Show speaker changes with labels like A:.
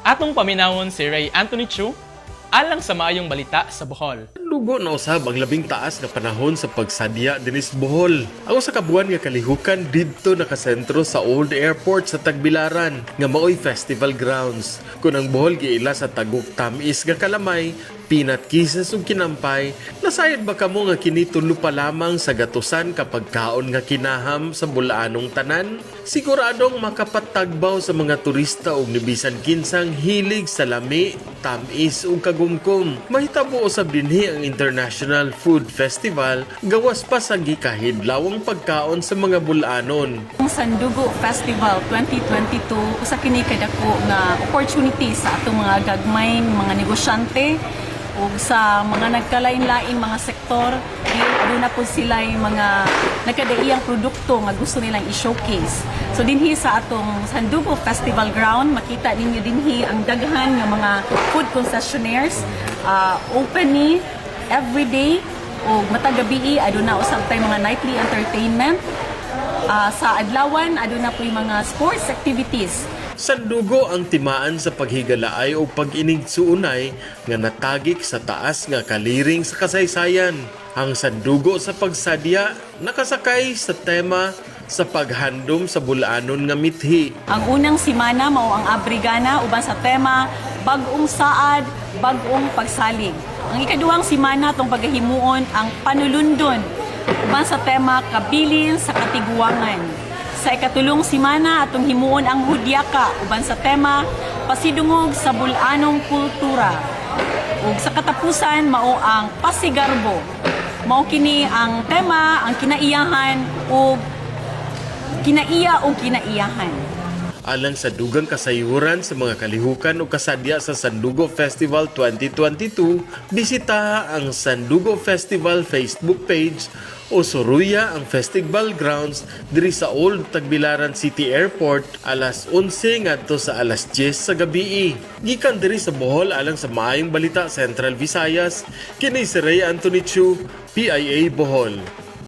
A: Atong paminawon si Ray Anthony Chu alang sa maayong balita sa Bohol.
B: Lugo na usab ang labing taas nga panahon sa pagsadya dinis Bohol. Ang usa ka buwan nga kalihukan didto nakasentro sa Old Airport sa Tagbilaran nga maoy festival grounds. Kung ang Bohol giila sa tagok tamis nga kalamay, pinat kisas ug kinampay, nasayad ba kamo nga kini tulo pa lamang sa gatusan kapag kaon nga kinaham sa bulaanong tanan? Siguradong makapatagbaw sa mga turista ug nibisan kinsang hilig sa lami, tamis ug kagumkom. Mahitabo usab dinhi ang International Food Festival gawas pa sa gikahidlawang pagkaon sa mga bulanon.
C: Ang Sandugo Festival 2022 usa kini kay dako nga opportunity sa atong mga gagmayng mga negosyante o sa mga nagkalain-lain mga sektor. Aduna po sila yung mga nagkadaiyang produkto nga gusto nilang i-showcase. So dinhi sa atong Sandugo Festival Ground, makita ninyo dinhi ang daghan nga mga food concessionaires, open ni every day o matag gabi aduna usab tay mga nightly entertainment. Sa adlawan aduna po yung mga sports activities.
B: Sandugo ang timaan sa paghigalaay o pag-inigsuunay nga natagik sa taas nga kaliring sa kasaysayan. Ang sandugo sa pagsadya nakasakay sa tema sa paghandom sa bulanon nga mithi.
C: Ang unang simana mao ang Abrigana uban sa tema Bag-ong Saad, Bag-ong Pagsalig. Ang ikaduhang simana tong pagahimuon ang Panulundon uban sa tema Kabilin sa Katiguangan. Sa ikatulong simana atong himuon ang Hudyaka uban sa tema Pasidungog sa Bulanong Kultura. Ug sa katapusan mao ang Pasigarbo. Mao kini ang tema, ang kinaiyahan ug kinaiya o kinaiyahan.
B: Alang sa dugang kasayuran sa mga kalihukan o kasadya sa Sandugo Festival 2022, bisita ang Sandugo Festival Facebook page o suruya ang festival grounds diri sa Old Tagbilaran City Airport alas 11 ngadto sa alas 10 sa gabi. Gikan diri sa Bohol alang sa maayong balita Central Visayas, kini si Ray Anthony Chu, PIA Bohol.